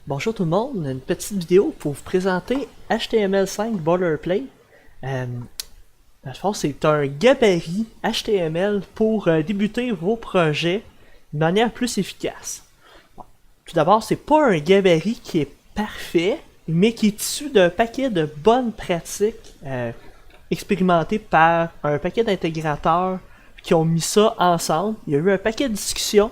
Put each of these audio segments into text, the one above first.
Bonjour tout le monde, une petite vidéo pour vous présenter HTML5 Boilerplate. Dans le fond, c'est un gabarit HTML pour débuter vos projets de manière plus efficace. Bon, tout d'abord, c'est pas un gabarit qui est parfait, mais qui est issu d'un paquet de bonnes pratiques expérimentées par un paquet d'intégrateurs qui ont mis ça ensemble. Il y a eu un paquet de discussions,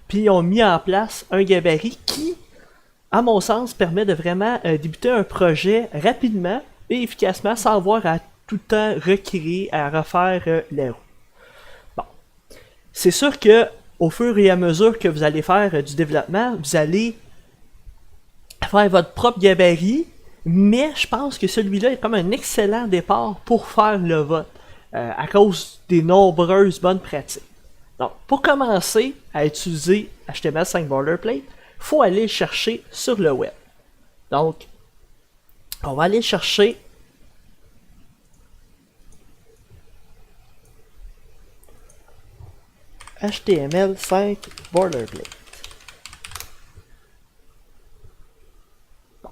puis ils ont mis en place un gabarit qui, à mon sens, permet de vraiment débuter un projet rapidement et efficacement sans avoir à tout le temps recréer, à refaire les roues. Bon. C'est sûr que au fur et à mesure que vous allez faire du développement, vous allez faire votre propre gabarit, mais je pense que celui-là est comme un excellent départ pour faire le vote, à cause des nombreuses bonnes pratiques. Donc, pour commencer à utiliser HTML5 Boilerplate, faut aller le chercher sur le web. Donc, on va aller chercher HTML5 Boilerplate. Bon.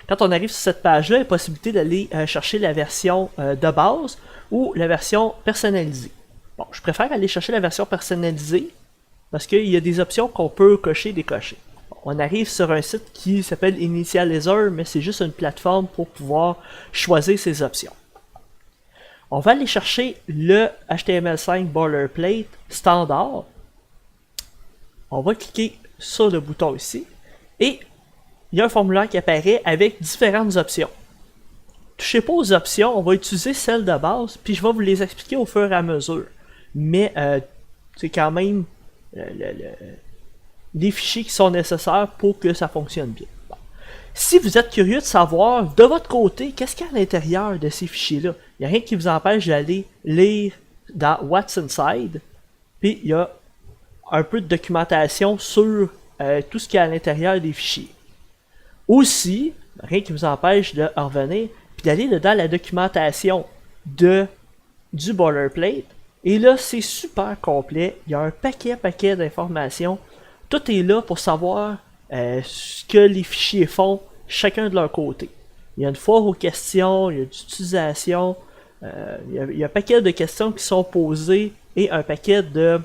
Quand on arrive sur cette page-là, il y a la possibilité d'aller chercher la version de base ou la version personnalisée. Bon, je préfère aller chercher la version personnalisée parce qu'il y a des options qu'on peut cocher, décocher. On arrive sur un site qui s'appelle Initializer, mais c'est juste une plateforme pour pouvoir choisir ses options. On va aller chercher le HTML5 Boilerplate standard. On va cliquer sur le bouton ici. Et il y a un formulaire qui apparaît avec différentes options. Touchez pas aux options, on va utiliser celles de base, puis je vais vous les expliquer au fur et à mesure. Mais c'est quand même les fichiers qui sont nécessaires pour que ça fonctionne bien. Bon. Si vous êtes curieux de savoir, de votre côté, qu'est-ce qu'il y a à l'intérieur de ces fichiers-là, il n'y a rien qui vous empêche d'aller lire dans What's Inside, puis il y a un peu de documentation sur tout ce qu'il y a à l'intérieur des fichiers. Aussi, rien qui vous empêche de revenir, puis d'aller dans la documentation du boilerplate, et là, c'est super complet, il y a un paquet d'informations. Tout est là pour savoir ce que les fichiers font, chacun de leur côté. Il y a une foire aux questions, il y a d'utilisation, il y a un paquet de questions qui sont posées et un paquet de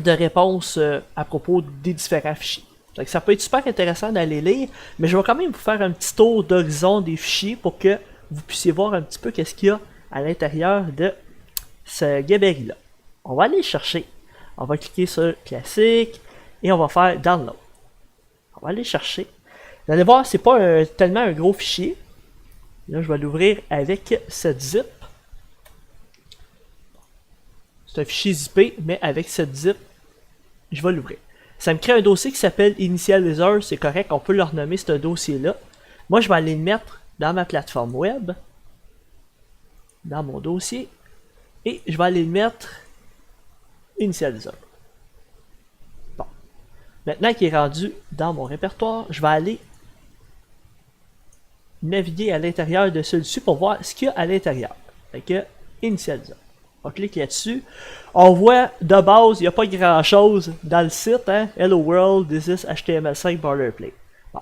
réponses à propos des différents fichiers. Donc, ça peut être super intéressant d'aller lire, mais je vais quand même vous faire un petit tour d'horizon des fichiers pour que vous puissiez voir un petit peu qu'est-ce qu'il y a à l'intérieur de ce gabarit-là. On va aller le chercher. On va cliquer sur classique. Et on va faire download. On va aller chercher. Vous allez voir, c'est pas tellement un gros fichier. Là, je vais l'ouvrir avec cette zip. C'est un fichier zippé, mais avec cette zip, je vais l'ouvrir. Ça me crée un dossier qui s'appelle Initializer. C'est correct, on peut le renommer ce dossier-là. Moi, je vais aller le mettre dans ma plateforme web. Dans mon dossier. Et je vais aller le mettre Initializer. Maintenant qu'il est rendu dans mon répertoire, je vais aller naviguer à l'intérieur de celui-ci pour voir ce qu'il y a à l'intérieur. Fait que, Initializer. On clique là-dessus. On voit de base, il n'y a pas grand-chose dans le site. Hein? Hello world, this is HTML5 Boilerplate. Bon.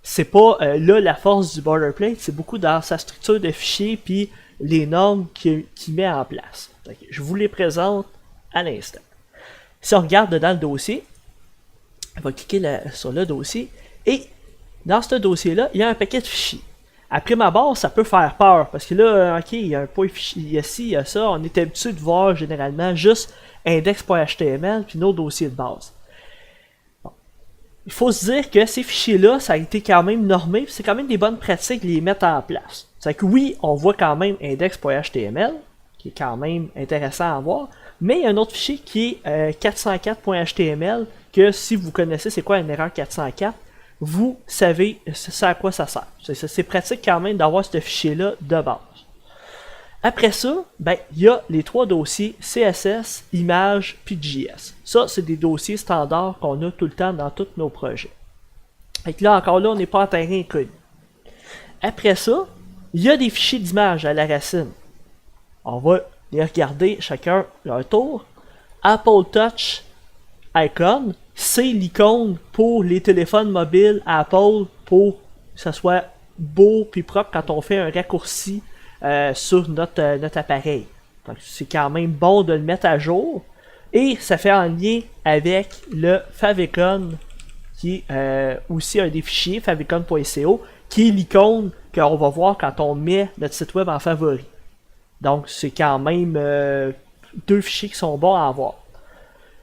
C'est pas là la force du Boilerplate, c'est beaucoup dans sa structure de fichiers puis les normes qu'il met en place. Donc, je vous les présente à l'instant. Si on regarde dans le dossier, on va cliquer sur le dossier et dans ce dossier-là, il y a un paquet de fichiers. Après ma barre, ça peut faire peur parce que là, ok, il y a un point fichier, il y a ci, il y a ça. On est habitué de voir généralement juste index.html puis nos dossiers de base. Bon. Il faut se dire que ces fichiers-là, ça a été quand même normé, c'est quand même des bonnes pratiques de les mettre en place. C'est que oui, on voit quand même index.html, qui est quand même intéressant à voir, mais il y a un autre fichier qui est 404.html, que si vous connaissez c'est quoi une erreur 404, vous savez à quoi ça sert. C'est pratique quand même d'avoir ce fichier-là de base. Après ça, ben, il y a les trois dossiers CSS, images, puis JS. Ça, c'est des dossiers standards qu'on a tout le temps dans tous nos projets. Et là, encore là, on n'est pas en terrain inconnu. Après ça, il y a des fichiers d'images à la racine. On va les regarder chacun leur tour. Apple Touch Icon, c'est l'icône pour les téléphones mobiles Apple pour que ça soit beau puis propre quand on fait un raccourci sur notre appareil. Donc c'est quand même bon de le mettre à jour. Et ça fait en lien avec le favicon, qui est aussi un des fichiers, favicon.co, qui est l'icône qu'on va voir quand on met notre site web en favori. Donc c'est quand même deux fichiers qui sont bons à avoir.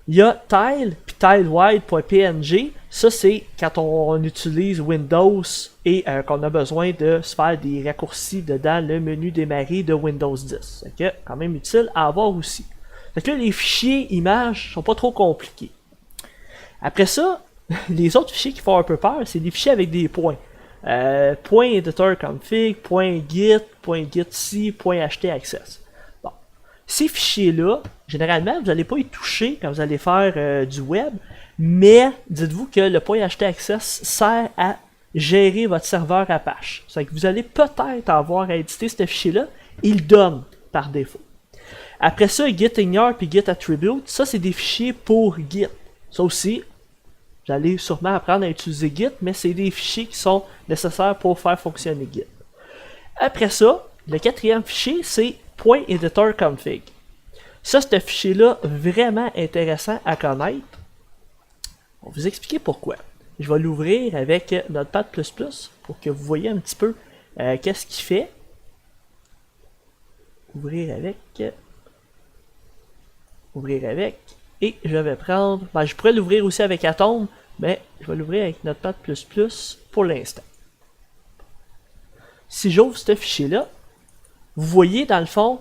Il y a tile puis tilewide.png. Ça c'est quand on utilise Windows et qu'on a besoin de se faire des raccourcis dedans le menu démarrer de Windows 10. Donc quand même utile à avoir aussi. Donc là les fichiers images sont pas trop compliqués. Après ça, les autres fichiers qui font un peu peur, c'est des fichiers avec des points. Point editor config, point git, point gitc, point htaccess. Bon. Ces fichiers-là, généralement, vous n'allez pas y toucher quand vous allez faire du web, mais dites-vous que le point htaccess sert à gérer votre serveur Apache. C'est que vous allez peut-être avoir à éditer ce fichier-là, il donne par défaut. Après ça, gitignore puis gitattribute, ça c'est des fichiers pour Git. Ça aussi, vous allez sûrement apprendre à utiliser Git, mais c'est des fichiers qui sont nécessaires pour faire fonctionner Git. Après ça, le quatrième fichier, c'est .editorconfig. Ça, c'est un fichier-là vraiment intéressant à connaître. On va vous expliquer pourquoi. Je vais l'ouvrir avec Notepad++ pour que vous voyez un petit peu qu'est-ce qu'il fait. Ouvrir avec, et je vais prendre, je pourrais l'ouvrir aussi avec Atom, mais je vais l'ouvrir avec Notepad++ pour l'instant. Si j'ouvre ce fichier-là, vous voyez dans le fond,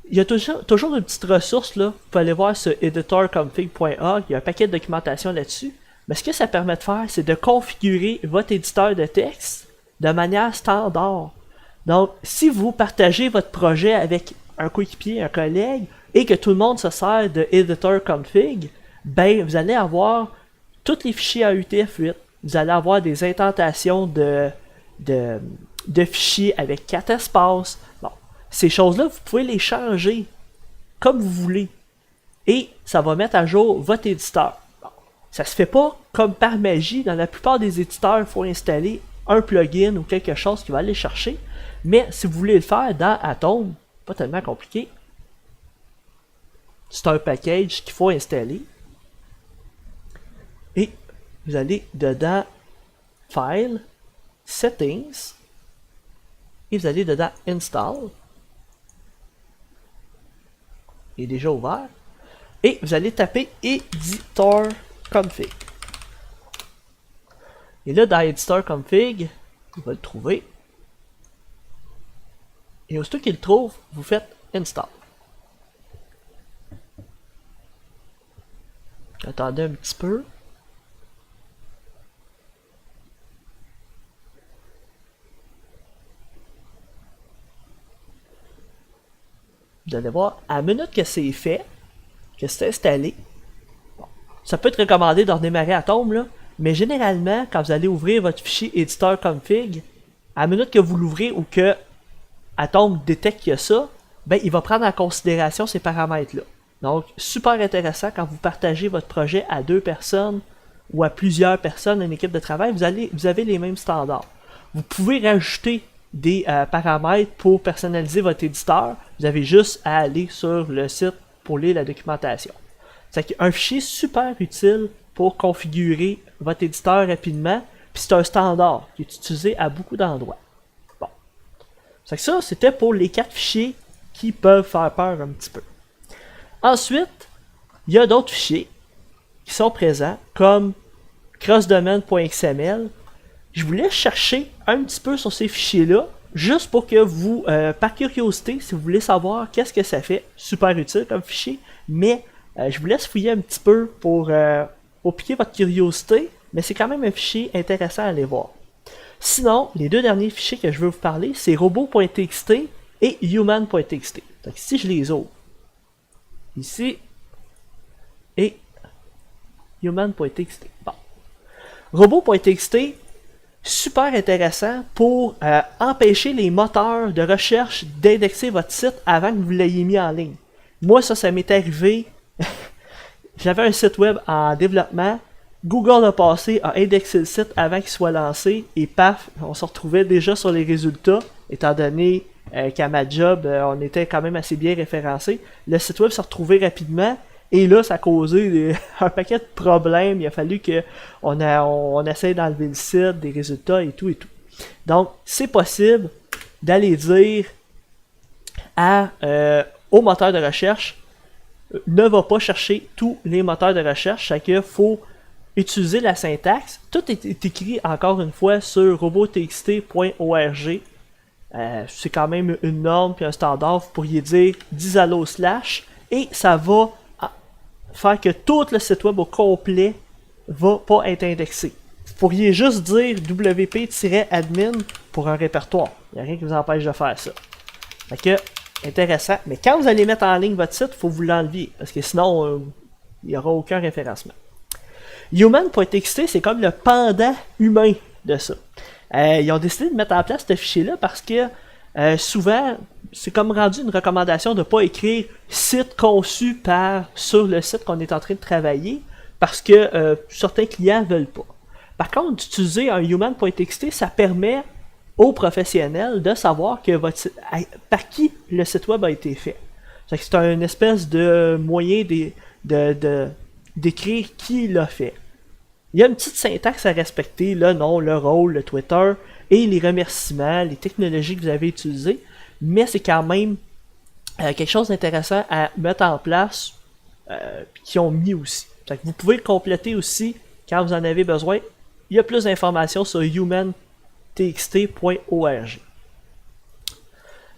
il y a toujours une petite ressource là, vous pouvez aller voir ce editorconfig.org, il y a un paquet de documentation là-dessus, mais ce que ça permet de faire, c'est de configurer votre éditeur de texte de manière standard. Donc, si vous partagez votre projet avec un coéquipier, un collègue, et que tout le monde se sert de editor config, ben vous allez avoir tous les fichiers à UTF-8. Vous allez avoir des indentations de fichiers avec 4 espaces. Bon, ces choses-là, vous pouvez les changer comme vous voulez. Et ça va mettre à jour votre éditeur. Bon, ça se fait pas comme par magie. Dans la plupart des éditeurs, il faut installer un plugin ou quelque chose qui va aller chercher. Mais si vous voulez le faire dans Atom, pas tellement compliqué. C'est un package qu'il faut installer. Et vous allez dedans File, Settings, et vous allez dedans Install. Il est déjà ouvert. Et vous allez taper Editor Config. Et là, dans Editor Config, vous va le trouver. Et aussitôt qu'il le trouve, vous faites Install. Attendez un petit peu. Vous allez voir, à la minute que c'est fait, que c'est installé, bon, ça peut être recommandé d'en démarrer Atom, là, mais généralement, quand vous allez ouvrir votre fichier editor config, à la minute que vous l'ouvrez ou que Atom détecte qu'il y a ça, ben, il va prendre en considération ces paramètres-là. Donc, super intéressant quand vous partagez votre projet à 2 personnes ou à plusieurs personnes, une équipe de travail, vous avez les mêmes standards. Vous pouvez rajouter des paramètres pour personnaliser votre éditeur. Vous avez juste à aller sur le site pour lire la documentation. C'est un fichier super utile pour configurer votre éditeur rapidement, puis c'est un standard qui est utilisé à beaucoup d'endroits. Bon. C'est que ça, c'était pour les 4 fichiers qui peuvent faire peur un petit peu. Ensuite, il y a d'autres fichiers qui sont présents, comme crossdomain.xml. Je vous laisse chercher un petit peu sur ces fichiers-là, juste pour que vous, par curiosité, si vous voulez savoir qu'est-ce que ça fait, super utile comme fichier, mais je vous laisse fouiller un petit peu pour piquer votre curiosité, mais c'est quand même un fichier intéressant à aller voir. Sinon, les deux derniers fichiers que je veux vous parler, c'est robot.txt et human.txt. Donc ici, je les ouvre. Ici, et human.txt. Bon. Robot.txt, super intéressant pour empêcher les moteurs de recherche d'indexer votre site avant que vous l'ayez mis en ligne. Moi, ça m'est arrivé j'avais un site web en développement, Google a passé, a indexé le site avant qu'il soit lancé, et paf, on se retrouvait déjà sur les résultats, étant donné qu'à ma job, on était quand même assez bien référencé. Le site web s'est retrouvé rapidement, et là, ça a causé un paquet de problèmes. Il a fallu on essaye d'enlever le site, des résultats et tout et tout. Donc, c'est possible d'aller dire au moteur de recherche, ne va pas chercher tous les moteurs de recherche, c'est qu'il faut utiliser la syntaxe. Tout est écrit encore une fois sur robotxt.org. C'est quand même une norme puis un standard. Vous pourriez dire // et ça va faire que tout le site web au complet va pas être indexé. Vous pourriez juste dire wp-admin pour un répertoire. Il n'y a rien qui vous empêche de faire ça. Fait que, intéressant. Mais quand vous allez mettre en ligne votre site, il faut vous l'enlever. Parce que sinon, il n'y aura aucun référencement. Human.txt, c'est comme le pendant humain de ça. Ils ont décidé de mettre en place ce fichier-là parce que souvent, c'est comme rendu une recommandation de ne pas écrire site conçu sur le site qu'on est en train de travailler parce que certains clients ne veulent pas. Par contre, d'utiliser un human.txt, ça permet aux professionnels de savoir que par qui le site web a été fait. C'est une espèce de moyen d'écrire qui l'a fait. Il y a une petite syntaxe à respecter, le nom, le rôle, le Twitter et les remerciements, les technologies que vous avez utilisées, mais c'est quand même quelque chose d'intéressant à mettre en place qu'ils ont mis aussi. Donc, vous pouvez le compléter aussi quand vous en avez besoin. Il y a plus d'informations sur humantxt.org.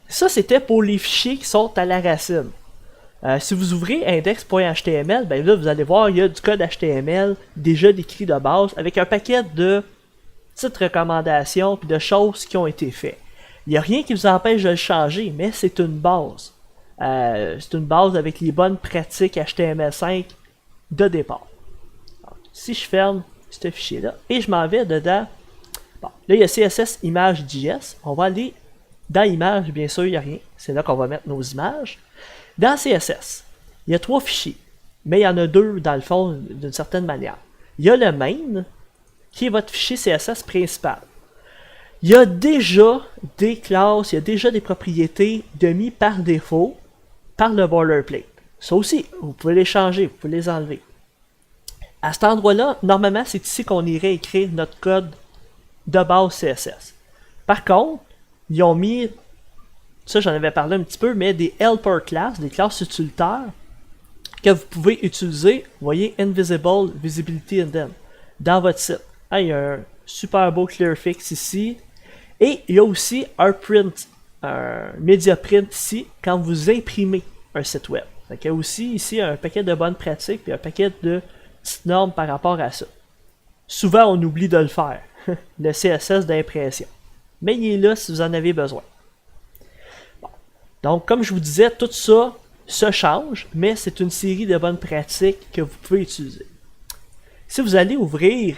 Ça, c'était pour les fichiers qui sont à la racine. Si vous ouvrez index.html, ben là, vous allez voir, il y a du code HTML déjà décrit de base avec un paquet de petites recommandations et de choses qui ont été faites. Il n'y a rien qui vous empêche de le changer, mais c'est une base. C'est une base avec les bonnes pratiques HTML5 de départ. Donc, si je ferme ce fichier-là et je m'en vais dedans, bon, là, il y a CSS Image.js. On va aller dans Images, bien sûr, il n'y a rien. C'est là qu'on va mettre nos images. Dans CSS, il y a 3 fichiers, mais il y en a 2 dans le fond d'une certaine manière. Il y a le main, qui est votre fichier CSS principal. Il y a déjà des classes, il y a déjà des propriétés de mis par défaut par le boilerplate. Ça aussi, vous pouvez les changer, vous pouvez les enlever. À cet endroit-là, normalement, c'est ici qu'on irait écrire notre code de base CSS. Par contre, ils ont mis, ça j'en avais parlé un petit peu, mais des helper classes, des classes utilitaires que vous pouvez utiliser, vous voyez, Invisible Visibility Indent, dans votre site. Il y a un super beau clearfix ici, et il y a aussi un print, un media print ici, quand vous imprimez un site web. Donc il y a aussi ici un paquet de bonnes pratiques, et un paquet de petites normes par rapport à ça. Souvent on oublie de le faire, le CSS d'impression. Mais il est là si vous en avez besoin. Bon. Donc, comme je vous disais, tout ça se change, mais c'est une série de bonnes pratiques que vous pouvez utiliser. Si vous allez ouvrir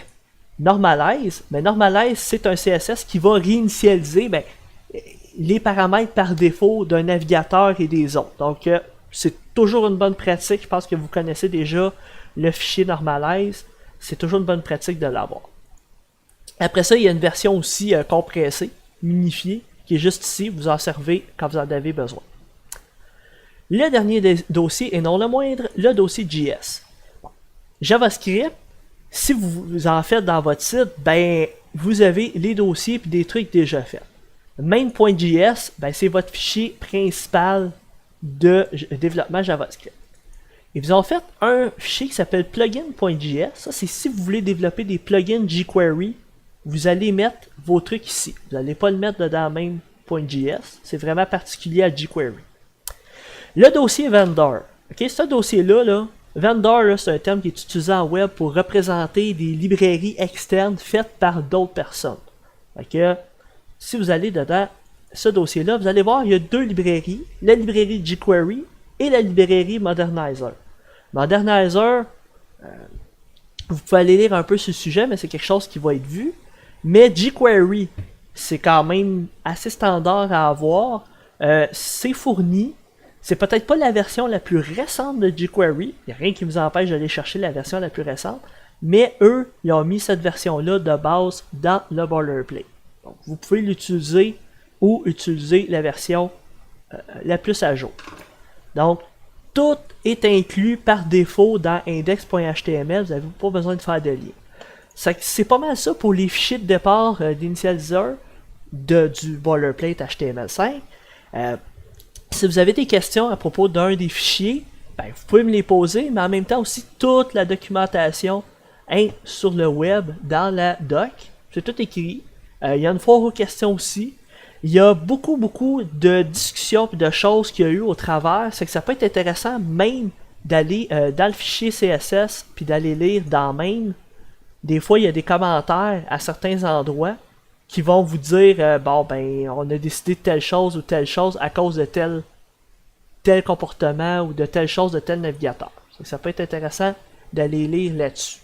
Normalize, mais Normalize, c'est un CSS qui va réinitialiser les paramètres par défaut d'un navigateur et des autres. Donc, c'est toujours une bonne pratique. Je pense que vous connaissez déjà le fichier Normalize. C'est toujours une bonne pratique de l'avoir. Après ça, il y a une version aussi compressée, minifiée, qui est juste ici. Vous en servez quand vous en avez besoin. Le dernier dossier, et non le moindre, le dossier JS. Bon. JavaScript, si vous en faites dans votre site, vous avez les dossiers et des trucs déjà faits. Main.js, c'est votre fichier principal de développement JavaScript. Ils vous ont fait un fichier qui s'appelle plugin.js. Ça, c'est si vous voulez développer des plugins jQuery, vous allez mettre vos trucs ici. Vous n'allez pas le mettre dedans main.js. C'est vraiment particulier à jQuery. Le dossier vendor. Okay, ce dossier-là, vendor, c'est un terme qui est utilisé en web pour représenter des librairies externes faites par d'autres personnes. Okay, si vous allez dedans ce dossier-là, vous allez voir, il y a 2 librairies. La librairie jQuery et la librairie Modernizer. Modernizer, vous pouvez aller lire un peu sur le sujet, mais c'est quelque chose qui va être vu. Mais jQuery, c'est quand même assez standard à avoir. C'est fourni. C'est peut-être pas la version la plus récente de jQuery, il n'y a rien qui vous empêche d'aller chercher la version la plus récente, mais eux, ils ont mis cette version-là de base dans le boilerplate. Donc, vous pouvez l'utiliser ou utiliser la version la plus à jour. Donc, tout est inclus par défaut dans index.html, vous n'avez pas besoin de faire de lien. C'est pas mal ça pour les fichiers de départ d'initialiseur du boilerplate HTML5. Si vous avez des questions à propos d'un des fichiers, ben, vous pouvez me les poser, mais en même temps aussi toute la documentation est sur le web dans la doc. C'est tout écrit. Il y a une foire aux questions aussi. Il y a beaucoup de discussions et de choses qu'il y a eu au travers. C'est que ça peut être intéressant même d'aller dans le fichier CSS puis d'aller lire dans main. Des fois, il y a des commentaires à certains endroits qui vont vous dire bon ben on a décidé de telle chose ou telle chose à cause de tel comportement ou de telle chose de tel navigateur. Ça peut être intéressant d'aller lire là-dessus.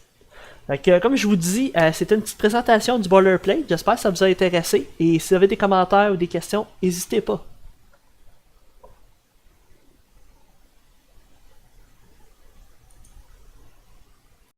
Donc, comme je vous dis, c'était une petite présentation du boilerplate. J'espère que ça vous a intéressé. Et si vous avez des commentaires ou des questions, n'hésitez pas.